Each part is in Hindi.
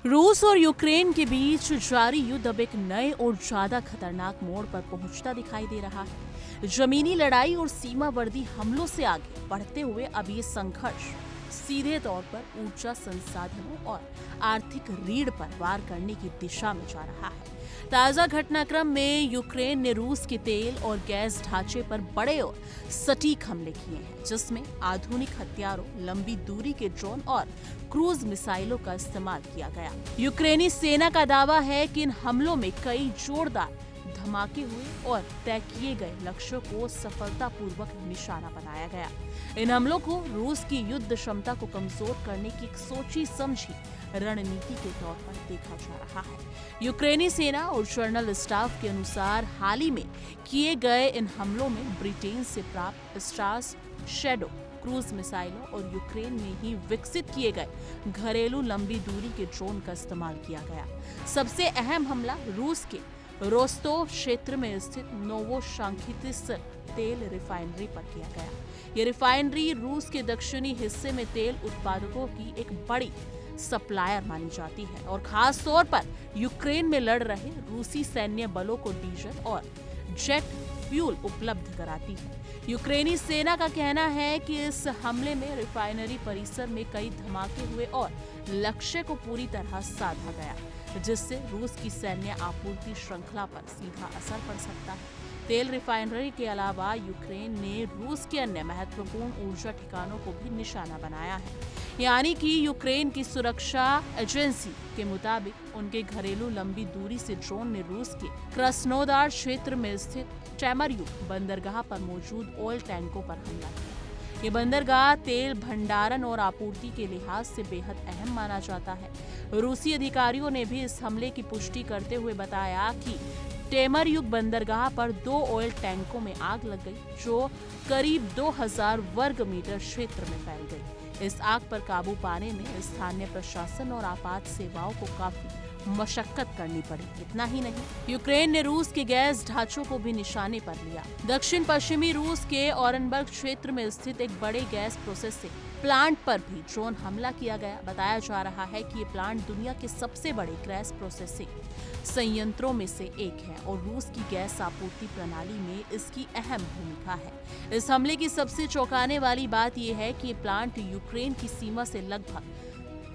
रूस और यूक्रेन के बीच जारी युद्ध अब एक नए और ज्यादा खतरनाक मोड़ पर पहुंचता दिखाई दे रहा है। जमीनी लड़ाई और सीमावर्ती हमलों से आगे बढ़ते हुए अब ये संघर्ष सीधे तौर पर ऊर्जा संसाधनों और आर्थिक रीढ़ पर वार करने की दिशा में जा रहा है। ताजा घटनाक्रम में यूक्रेन ने रूस के तेल और गैस ढांचे पर बड़े और सटीक हमले किए हैं, जिसमें आधुनिक हथियारों, लंबी दूरी के ड्रोन और क्रूज मिसाइलों का इस्तेमाल किया गया। यूक्रेनी सेना का दावा है कि इन हमलों में कई जोरदार धमाके हुए और तय किए गए लक्ष्यों को सफलतापूर्वक निशाना बनाया गया। इन हमलों को रूस की युद्ध क्षमता को कमजोर करने की एक सोची समझी रणनीति के तौर पर देखा जा रहा है। यूक्रेनी सेना और जनरल स्टाफ के अनुसार हाल ही में किए गए इन हमलों में ब्रिटेन से प्राप्त स्टार्स शैडो क्रूज मिसाइलों और यूक्रेन में ही विकसित किए गए घरेलू लंबी दूरी के ड्रोन का इस्तेमाल किया गया। सबसे अहम हमला रूस के रोस्तोव क्षेत्र में स्थित नोवोशांखितिस तेल रिफाइनरी पर किया गया। ये रिफाइनरी रूस के दक्षिणी हिस्से में तेल उत्पादकों की एक बड़ी सप्लायर मानी जाती है और खास तौर पर यूक्रेन में लड़ रहे रूसी सैन्य बलों को डीजल और जेट फ्यूल उपलब्ध कराती है। यूक्रेनी सेना का कहना है कि इस हमले में रिफाइनरी परिसर में कई धमाके हुए और लक्ष्य को पूरी तरह साधा गया, जिससे रूस की सैन्य आपूर्ति श्रृंखला पर सीधा असर पड़ सकता है। तेल रिफाइनरी के अलावा यूक्रेन ने रूस के अन्य महत्वपूर्ण ऊर्जा ठिकानों को भी निशाना बनाया है। यानी कि यूक्रेन की सुरक्षा एजेंसी के मुताबिक उनके घरेलू लंबी दूरी से ड्रोन ने रूस के क्रस्नोदार क्षेत्र में स्थित टेमरयुक बंदरगाह पर मौजूद ऑयल टैंकों पर हमला किया। ये बंदरगाह तेल भंडारण और आपूर्ति के लिहाज से बेहद अहम माना जाता है। रूसी अधिकारियों ने भी इस हमले की पुष्टि करते हुए बताया कि टेमरयुक बंदरगाह पर 2 ऑयल टैंकों में आग लग गई, जो करीब 2000 वर्ग मीटर क्षेत्र में फैल गई। इस आग पर काबू पाने में स्थानीय प्रशासन और आपात सेवाओं को काफी मशक्कत करनी पड़ी। इतना ही नहीं, यूक्रेन ने रूस के गैस ढांचों को भी निशाने पर लिया। दक्षिण पश्चिमी रूस के ओरेनबर्ग क्षेत्र में स्थित एक बड़े गैस प्रोसेसिंग प्लांट पर भी ड्रोन हमला किया गया। बताया जा रहा है कि ये प्लांट दुनिया के सबसे बड़े गैस प्रोसेसिंग संयंत्रों में से एक है और रूस की गैस आपूर्ति प्रणाली में इसकी अहम भूमिका है। इस हमले की सबसे चौंकाने वाली बात यह है कि ये प्लांट यूक्रेन की सीमा से लगभग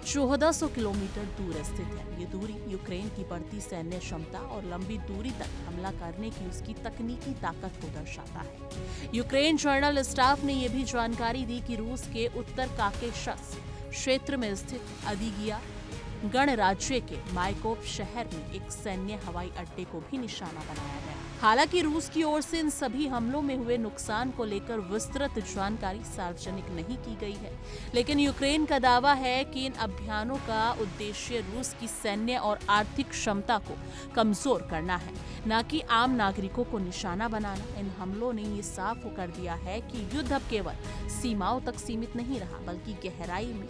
1400 किलोमीटर दूर स्थित है। ये दूरी यूक्रेन की बढ़ती सैन्य क्षमता और लंबी दूरी तक हमला करने की उसकी तकनीकी ताकत को दर्शाता है। यूक्रेन जनरल स्टाफ ने यह भी जानकारी दी कि रूस के उत्तर काकेशस क्षेत्र में स्थित अदिगिया गणराज्य के माइकोव शहर में एक सैन्य हवाई अड्डे को भी निशाना बनाया गया। हालांकि रूस की ओर से इन सभी हमलों में हुए नुकसान को लेकर विस्तृत जानकारी सार्वजनिक नहीं की गई है, लेकिन यूक्रेन का दावा है कि इन अभियानों का उद्देश्य रूस की सैन्य और आर्थिक क्षमता को कमजोर करना है, न कि आम नागरिकों को निशाना बनाना। इन हमलों ने ये साफ कर दिया है कि युद्ध अब केवल सीमाओं तक सीमित नहीं रहा, बल्कि गहराई में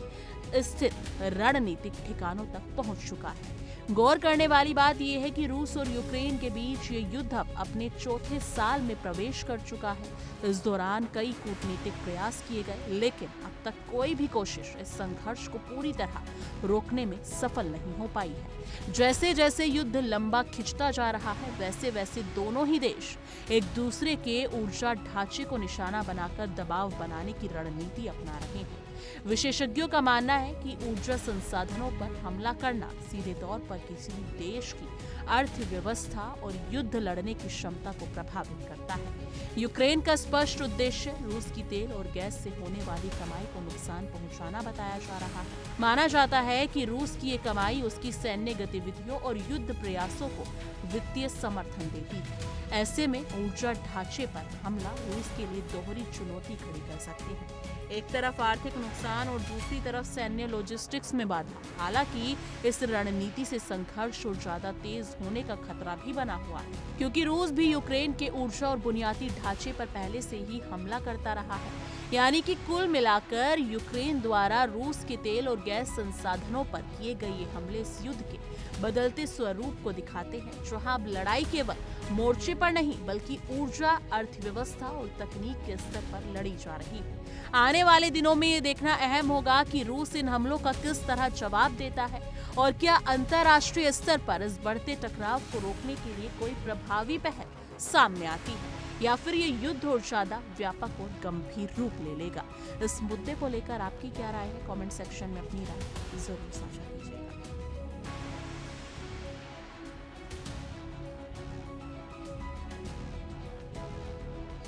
स्थित रणनीतिक ठिकानों तक पहुंच चुका है। गौर करने वाली बात यह है कि रूस और यूक्रेन के बीच ये युद्ध अब अपने चौथे साल में प्रवेश कर चुका है। इस दौरान कई कूटनीतिक प्रयास किए गए, लेकिन अब तक कोई भी कोशिश इस संघर्ष को पूरी तरह रोकने में सफल नहीं हो पाई है। जैसे जैसे युद्ध लंबा खिंचता जा रहा है, वैसे वैसे दोनों ही देश एक दूसरे के ऊर्जा ढांचे को निशाना बनाकर दबाव बनाने की रणनीति अपना रहे हैं। विशेषज्ञों का मानना है कि ऊर्जा संसाधनों पर हमला करना सीधे तौर पर किसी देश की अर्थव्यवस्था और युद्ध लड़ने की क्षमता को प्रभावित करता है। यूक्रेन का स्पष्ट उद्देश्य रूस की तेल और गैस से होने वाली कमाई को नुकसान पहुंचाना बताया जा रहा है। माना जाता है कि रूस की ये कमाई उसकी सैन्य गतिविधियों और युद्ध प्रयासों को वित्तीय समर्थन देती है। ऐसे में ऊर्जा ढांचे पर हमला रूस के लिए दोहरी चुनौती खड़ी कर सकती है। एक तरफ आर्थिक नुकसान और दूसरी तरफ सैन्य लॉजिस्टिक्स में बाधा। हालांकि इस रणनीति से संघर्ष और ज्यादा तेज होने का खतरा भी बना हुआ है, क्योंकि रूस भी यूक्रेन के ऊर्जा और बुनियादी ढांचे पर पहले से ही हमला करता रहा है। यानी कि कुल मिलाकर यूक्रेन द्वारा रूस के तेल और गैस संसाधनों पर किए गए ये हमले इस युद्ध के बदलते स्वरूप को दिखाते हैं, जहां अब लड़ाई केवल मोर्चे पर नहीं बल्कि ऊर्जा, अर्थव्यवस्था और तकनीक के स्तर पर लड़ी जा रही है। आने वाले दिनों में ये देखना अहम होगा कि रूस इन हमलों का किस तरह जवाब देता है और क्या अंतर्राष्ट्रीय स्तर पर इस बढ़ते टकराव को रोकने के लिए कोई प्रभावी पहल सामने आती है या फिर ये युद्ध और ज्यादा व्यापक और गंभीर रूप ले लेगा। इस मुद्दे को लेकर आपकी क्या राय है? कमेंट सेक्शन में अपनी राय जरूर साझा कीजिएगा।